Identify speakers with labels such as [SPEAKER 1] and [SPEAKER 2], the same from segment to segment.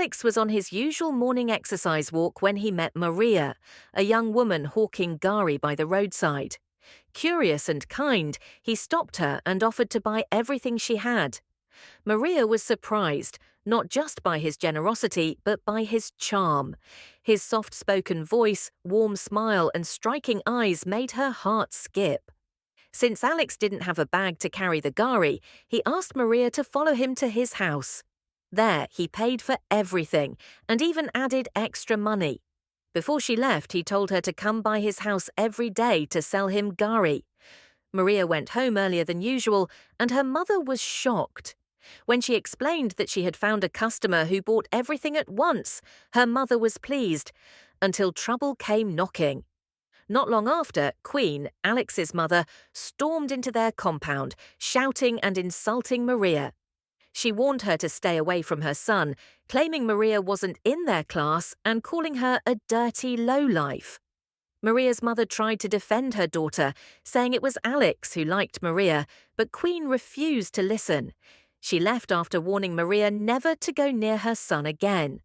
[SPEAKER 1] Alex was on his usual morning exercise walk when he met Maria, a young woman hawking Gari by the roadside. Curious and kind, he stopped her and offered to buy everything she had. Maria was surprised, not just by his generosity, but by his charm. His soft-spoken voice, warm smile, and striking eyes made her heart skip. Since Alex didn't have a bag to carry the Gari, he asked Maria to follow him to his house. There, he paid for everything, and even added extra money. Before she left, he told her to come by his house every day to sell him Gari. Maria went home earlier than usual, and her mother was shocked. When she explained that she had found a customer who bought everything at once, her mother was pleased, until trouble came knocking. Not long after, Queen, Alex's mother, stormed into their compound, shouting and insulting Maria. She warned her to stay away from her son, claiming Maria wasn't in their class and calling her a dirty lowlife. Maria's mother tried to defend her daughter, saying it was Alex who liked Maria, but Queen refused to listen. She left after warning Maria never to go near her son again.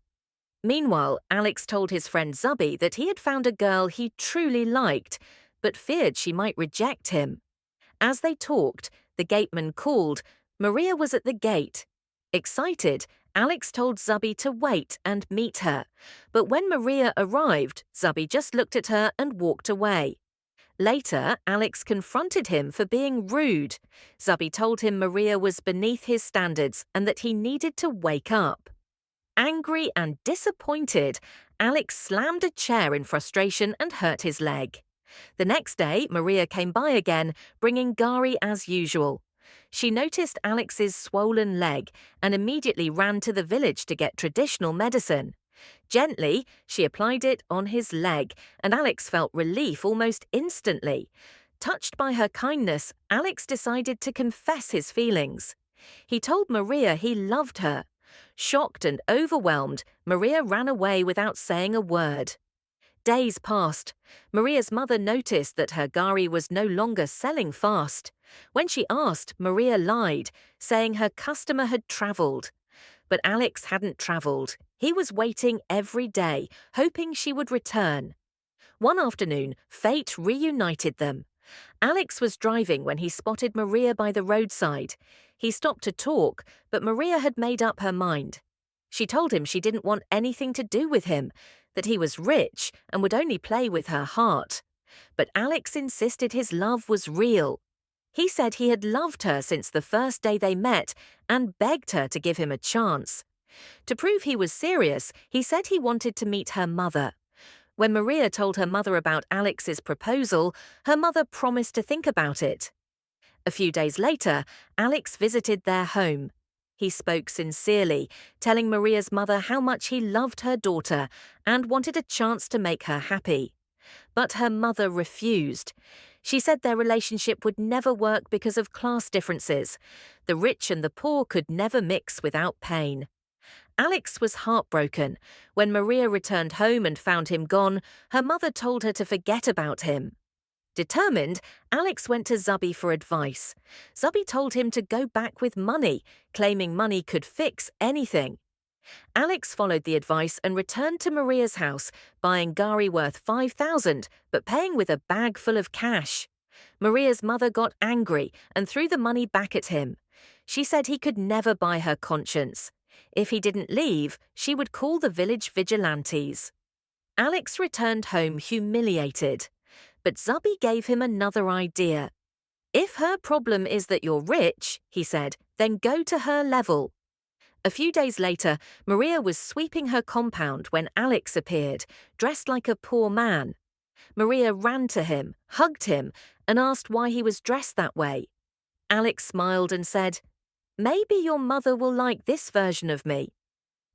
[SPEAKER 1] Meanwhile, Alex told his friend Zubby that he had found a girl he truly liked, but feared she might reject him. As they talked, the gateman called. Maria was at the gate. Excited, Alex told Zubby to wait and meet her. But when Maria arrived, Zubby just looked at her and walked away. Later, Alex confronted him for being rude. Zubby told him Maria was beneath his standards and that he needed to wake up. Angry and disappointed, Alex slammed a chair in frustration and hurt his leg. The next day, Maria came by again, bringing Gari as usual. She noticed Alex's swollen leg and immediately ran to the village to get traditional medicine. Gently, she applied it on his leg, and Alex felt relief almost instantly. Touched by her kindness, Alex decided to confess his feelings. He told Maria he loved her. Shocked and overwhelmed, Maria ran away without saying a word. Days passed. Maria's mother noticed that her Gari was no longer selling fast. When she asked, Maria lied, saying her customer had travelled. But Alex hadn't travelled. He was waiting every day, hoping she would return. One afternoon, fate reunited them. Alex was driving when he spotted Maria by the roadside. He stopped to talk, but Maria had made up her mind. She told him she didn't want anything to do with him, that he was rich and would only play with her heart. But Alex insisted his love was real. He said he had loved her since the first day they met and begged her to give him a chance. To prove he was serious, he said he wanted to meet her mother. When Maria told her mother about Alex's proposal, her mother promised to think about it. A few days later, Alex visited their home. He spoke sincerely, telling Maria's mother how much he loved her daughter and wanted a chance to make her happy. But her mother refused. She said their relationship would never work because of class differences. The rich and the poor could never mix without pain. Alex was heartbroken. When Maria returned home and found him gone, her mother told her to forget about him. Determined, Alex went to Zubby for advice. Zubby told him to go back with money, claiming money could fix anything. Alex followed the advice and returned to Maria's house, buying Gari worth 5,000, but paying with a bag full of cash. Maria's mother got angry and threw the money back at him. She said he could never buy her conscience. If he didn't leave, she would call the village vigilantes. Alex returned home humiliated. But Zubby gave him another idea. If her problem is that you're rich, he said, then go to her level. A few days later, Maria was sweeping her compound when Alex appeared, dressed like a poor man. Maria ran to him, hugged him, and asked why he was dressed that way. Alex smiled and said, "Maybe your mother will like this version of me."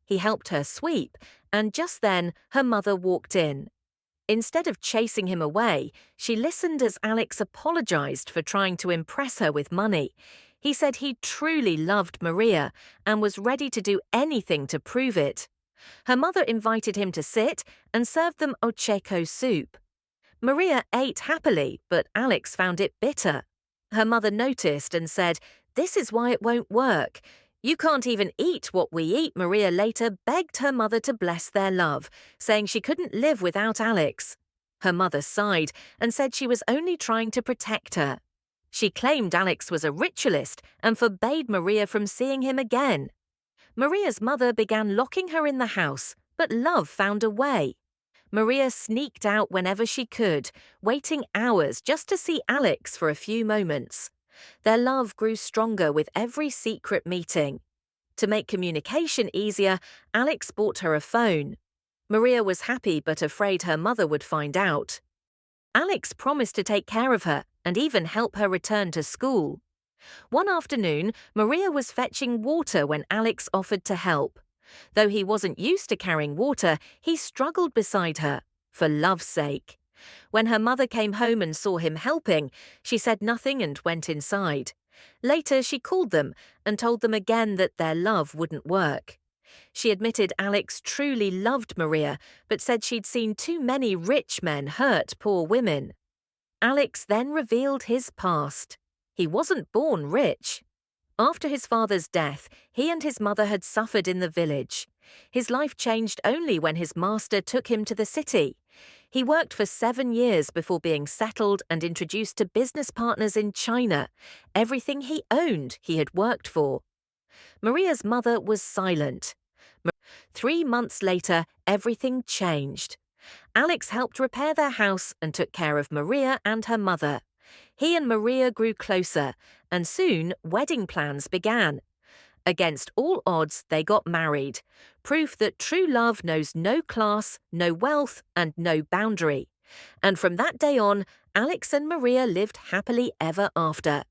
[SPEAKER 1] He helped her sweep, and just then her mother walked in. Instead of chasing him away, she listened as Alex apologized for trying to impress her with money. He said he truly loved Maria and was ready to do anything to prove it. Her mother invited him to sit and served them ocheko soup. Maria ate happily, but Alex found it bitter. Her mother noticed and said, "This is why it won't work. You can't even eat what we eat, Maria later begged her mother to bless their love, saying she couldn't live without Alex. Her mother sighed and said she was only trying to protect her. She claimed Alex was a ritualist and forbade Maria from seeing him again. Maria's mother began locking her in the house, but love found a way. Maria sneaked out whenever she could, waiting hours just to see Alex for a few moments. Their love grew stronger with every secret meeting. To make communication easier, Alex bought her a phone. Maria was happy but afraid her mother would find out. Alex promised to take care of her and even help her return to school. One afternoon, Maria was fetching water when Alex offered to help. Though he wasn't used to carrying water, he struggled beside her, for love's sake. When her mother came home and saw him helping, she said nothing and went inside. Later, she called them and told them again that their love wouldn't work. She admitted Alex truly loved Maria, but said she'd seen too many rich men hurt poor women. Alex then revealed his past. He wasn't born rich. After his father's death, he and his mother had suffered in the village. His life changed only when his master took him to the city. He worked for 7 years before being settled and introduced to business partners in China. Everything he owned, he had worked for. Maria's mother was silent. 3 months later, everything changed. Alex helped repair their house and took care of Maria and her mother. He and Maria grew closer, and soon wedding plans began. Against all odds, they got married. Proof that true love knows no class, no wealth, and no boundary. And from that day on, Alex and Maria lived happily ever after.